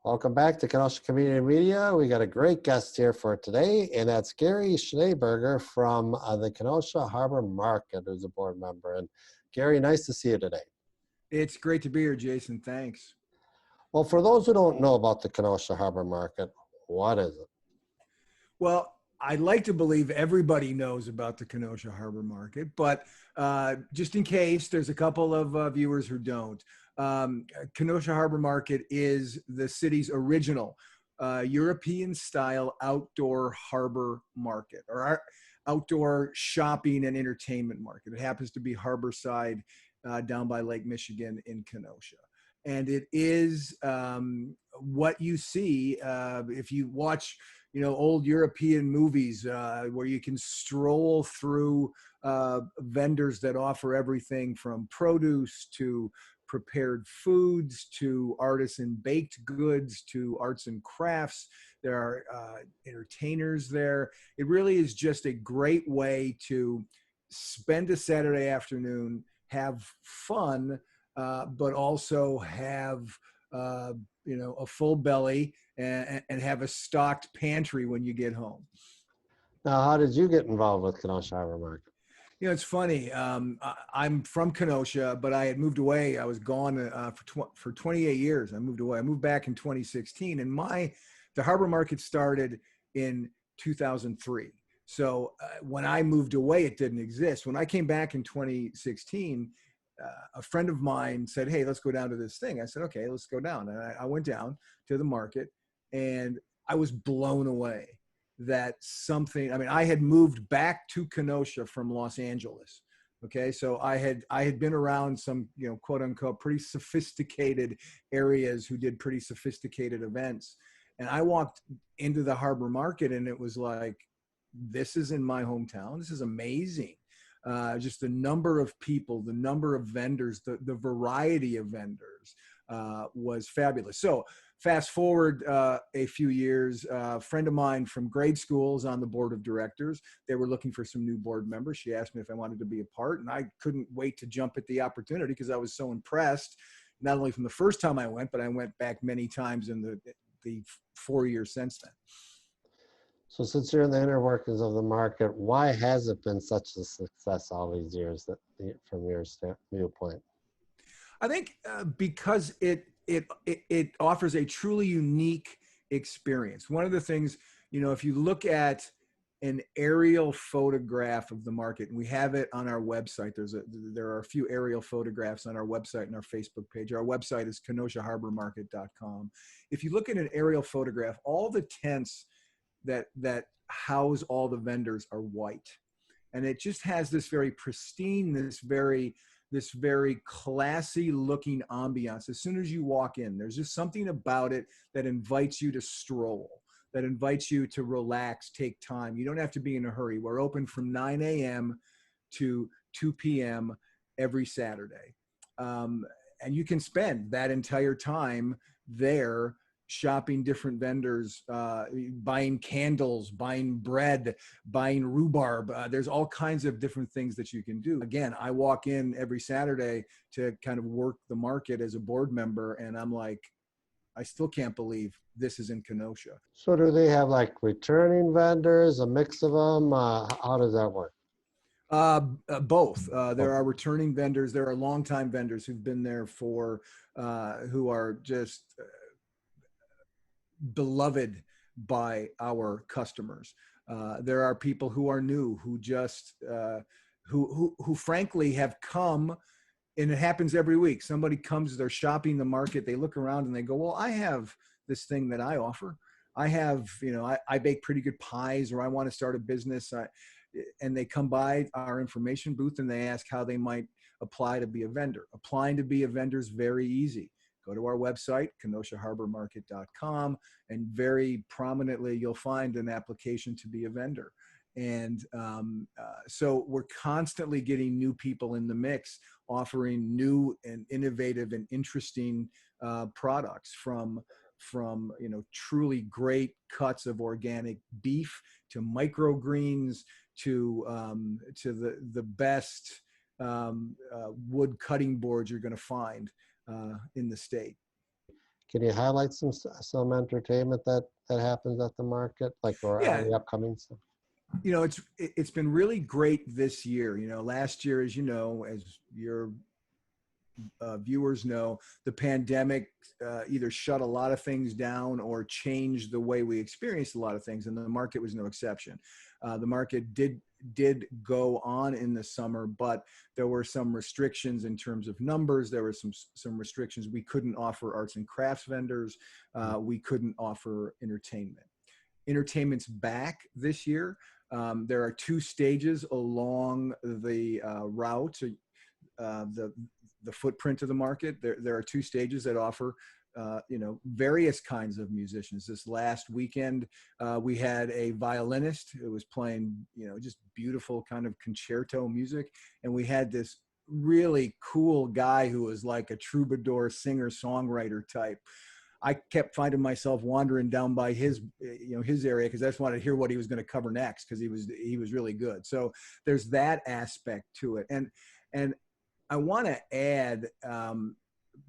Welcome back to Kenosha Community Media. We got a great guest here for today, and that's Gary Schneeberger from the Kenosha HarborMarket, who's a board member. And Gary, nice to see you today. It's great to be here, Jason. Thanks. Well, for those who don't know about the Kenosha HarborMarket, what is it? Well, I'd like to believe everybody knows about the Kenosha HarborMarket, but just in case there's a couple of viewers who don't, Kenosha HarborMarket is the city's original European-style outdoor harbor market, or our outdoor shopping and entertainment market. It happens to be harborside down by Lake Michigan in Kenosha. And it is what you see if you watch old European movies where you can stroll through vendors that offer everything from produce to prepared foods to artisan baked goods to arts and crafts. There are entertainers there. It really is just a great way to spend a Saturday afternoon, have fun, but also have a full belly and have a stocked pantry when you get home. Now, how did you get involved with Kenosha HarborMarket? It's funny. I'm from Kenosha, but I had moved away. I was gone for 28 years. I moved away. I moved back in 2016, and the harbor market started in 2003. So when I moved away, it didn't exist. When I came back in 2016, a friend of mine said, "Hey, let's go down to this thing." I said, "Okay, let's go down." And I went down to the market, and I was blown away that I had moved back to Kenosha from Los Angeles. Okay. So I had been around some, quote unquote, pretty sophisticated areas who did pretty sophisticated events. And I walked into the harbor market and it was like, this is in my hometown. This is amazing. Just the number of people, the number of vendors, the variety of vendors was fabulous. So fast forward a few years, a friend of mine from grade school is on the board of directors. They were looking for some new board members. She asked me if I wanted to be a part, and I couldn't wait to jump at the opportunity because I was so impressed, not only from the first time I went, but I went back many times in the 4 years since then. So since you're in the inner workings of the market, why has it been such a success all these years from your viewpoint? I think because it offers a truly unique experience. One of the things, if you look at an aerial photograph of the market, and we have it on our website, there are a few aerial photographs on our website and our Facebook page. Our website is KenoshaHarborMarket.com. If you look at an aerial photograph, all the tents that house all the vendors are white. And it just has this very pristine, this very classy looking ambiance. As soon as you walk in, there's just something about it that invites you to stroll, that invites you to relax, take time. You don't have to be in a hurry. We're open from 9 a.m. to 2 p.m. every Saturday. And you can spend that entire time there shopping different vendors, buying candles, buying bread, buying rhubarb. There's all kinds of different things that you can do. Again, I walk in every Saturday to kind of work the market as a board member, and I'm like, I still can't believe this is in Kenosha. So do they have like returning vendors, a mix of them? How does that work? Both. There are returning vendors. There are longtime vendors who've been there who are just beloved by our customers. There are people who are new, who just, who frankly have come, and it happens every week. Somebody comes, they're shopping the market, they look around and they go, well, I have this thing that I offer. I have, I bake pretty good pies, or I want to start a business. And they come by our information booth and they ask how they might apply to be a vendor. Applying to be a vendor is very easy. Go to our website, KenoshaHarborMarket.com, and very prominently you'll find an application to be a vendor. And so we're constantly getting new people in the mix, offering new and innovative and interesting products from truly great cuts of organic beef to microgreens to the best wood cutting boards you're going to find in the state. Can you highlight some entertainment that happens at the market, like or Yeah, any upcoming stuff? it's been really great this year. Last year, as you know, as your viewers know, the pandemic either shut a lot of things down or changed the way we experienced a lot of things, and the market was no exception. The market did go on in the summer, but there were some restrictions in terms of numbers. There were some restrictions. We couldn't offer arts and crafts vendors. We couldn't offer entertainment. Entertainment's back this year. There are two stages along the route. The footprint of the market. There are two stages that offer various kinds of musicians. This last weekend, we had a violinist who was playing, just beautiful kind of concerto music. And we had this really cool guy who was like a troubadour singer-songwriter type. I kept finding myself wandering down by his area because I just wanted to hear what he was going to cover next because he was really good. So there's that aspect to it. And I want to add,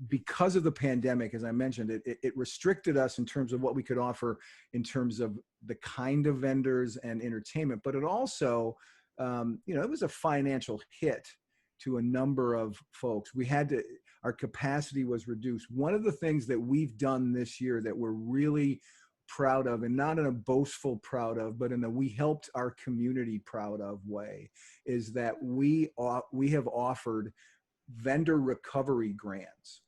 because of the pandemic, as I mentioned, it restricted us in terms of what we could offer in terms of the kind of vendors and entertainment, but it also, it was a financial hit to a number of folks. Our capacity was reduced. One of the things that we've done this year that we're really proud of, and not in a boastful proud of, but in a we helped our community proud of way, is that we have offered vendor recovery grants.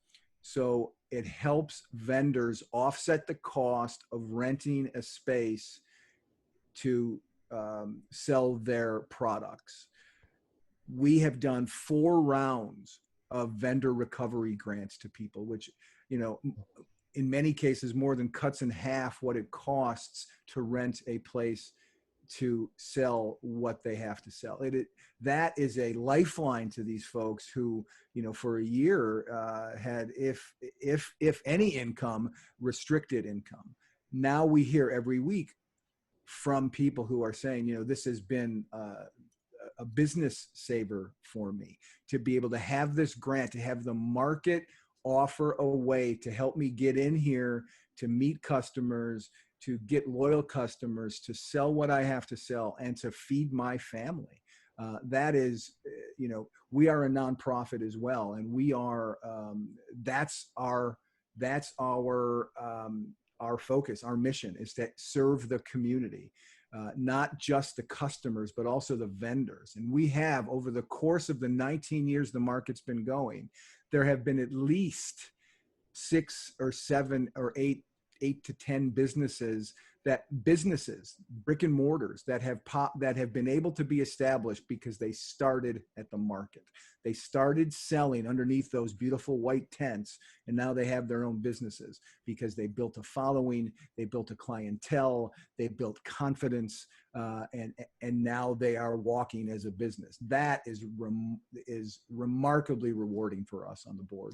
So it helps vendors offset the cost of renting a space to sell their products. We have done 4 rounds of vendor recovery grants to people, which, in many cases more than cuts in half what it costs to rent a place to sell what they have to sell. That is a lifeline to these folks who, for a year had, if any income, restricted income. Now we hear every week from people who are saying, this has been a business saver for me to be able to have this grant, to have the market offer a way to help me get in here, to meet customers, to get loyal customers, to sell what I have to sell, and to feed my family. That is, we are a nonprofit as well, and we are. That's our focus. Our mission is to serve the community, not just the customers, but also the vendors. And we have, over the course of the 19 years the market's been going, there have been at least 6 or 7 or 8 to 10 businesses, brick and mortars, that have been able to be established because they started at the market. They started selling underneath those beautiful white tents, and now they have their own businesses because they built a following, they built a clientele, they built confidence, and now they are walking as a business. That is remarkably rewarding for us on the board.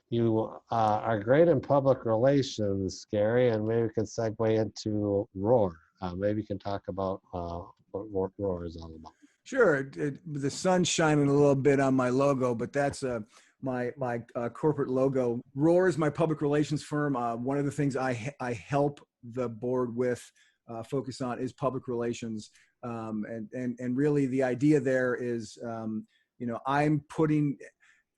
You are great in public relations, Gary, and maybe we can segue into Roar. Maybe you can talk about what Roar is all about. Sure. The sun's shining a little bit on my logo, but that's my corporate logo. Roar is my public relations firm. One of the things I help the board with focus on is public relations, and really the idea there is,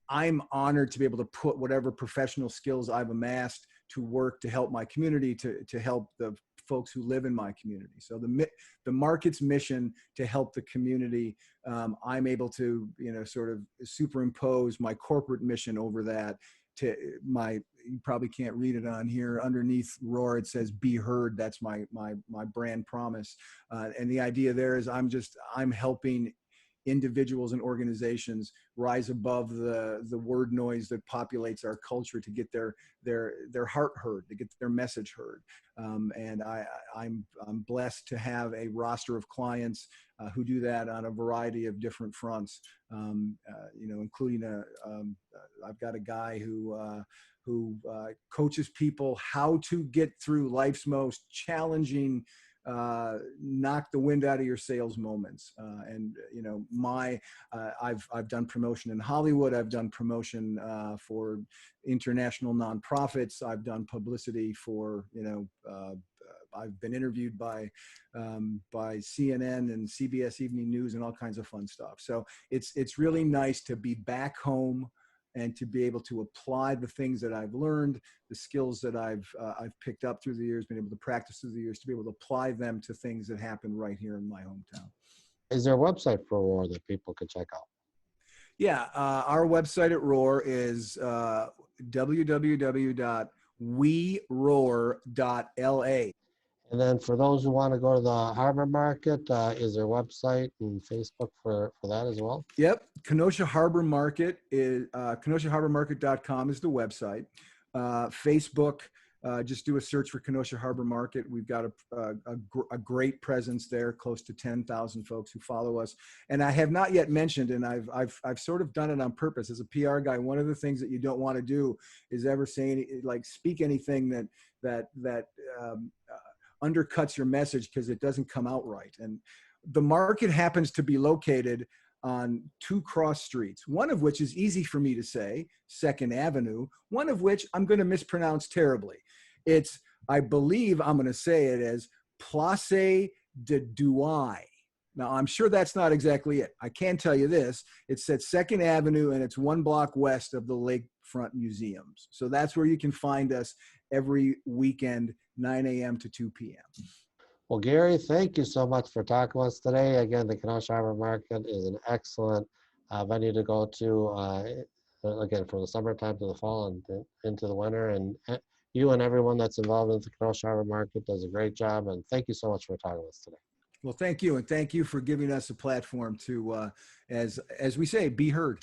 I'm honored to be able to put whatever professional skills I've amassed to work to help my community, to help the folks who live in my community. So the market's mission to help the community, I'm able to, sort of superimpose my corporate mission over that. You probably can't read it on here. Underneath Roar, it says "Be Heard." That's my brand promise. And the idea there is I'm helping individuals and organizations rise above the word noise that populates our culture to get their heart heard, to get their message heard. And I'm blessed to have a roster of clients who do that on a variety of different fronts, including I've got a guy who coaches people how to get through life's most challenging knock the wind out of your sales moments. And you know, I've done promotion in Hollywood. I've done promotion for international nonprofits. I've done publicity for, you know, I've been interviewed by CNN and CBS Evening News and all kinds of fun stuff. So it's really nice to be back home and to be able to apply the things that I've learned, the skills that I've picked up through the years, been able to practice through the years, to be able to apply them to things that happen right here in my hometown. Is there a website for Roar that people could check out? Yeah, our website at Roar is www.weroar.la. And then for those who want to go to the Harbor Market, is there a website and Facebook for that as well? Yep. Kenosha Harbor Market is KenoshaHarborMarket.com is the website. Facebook, just do a search for Kenosha Harbor Market. We've got a great presence there, close to 10,000 folks who follow us. And I have not yet mentioned, and I've sort of done it on purpose as a PR guy. One of the things that you don't want to do is ever say speak anything that undercuts your message because it doesn't come out right. And the market happens to be located on two cross streets, one of which is easy for me to say, 2nd Avenue, one of which I'm going to mispronounce terribly. I believe I'm going to say it as Place de Douai. Now, I'm sure that's not exactly it. I can tell you this. It's at 2nd Avenue, and it's 1 block west of the Lakefront Museums. So that's where you can find us every weekend, 9 a.m. to 2 p.m. Well, Gary, thank you so much for talking with us today. Again, the Kenosha Harbor Market is an excellent venue to go to, again, from the summertime to the fall and into the winter. And you and everyone that's involved in the Kenosha Harbor Market does a great job. And thank you so much for talking with us today. Well, thank you. And thank you for giving us a platform to, as we say, be heard.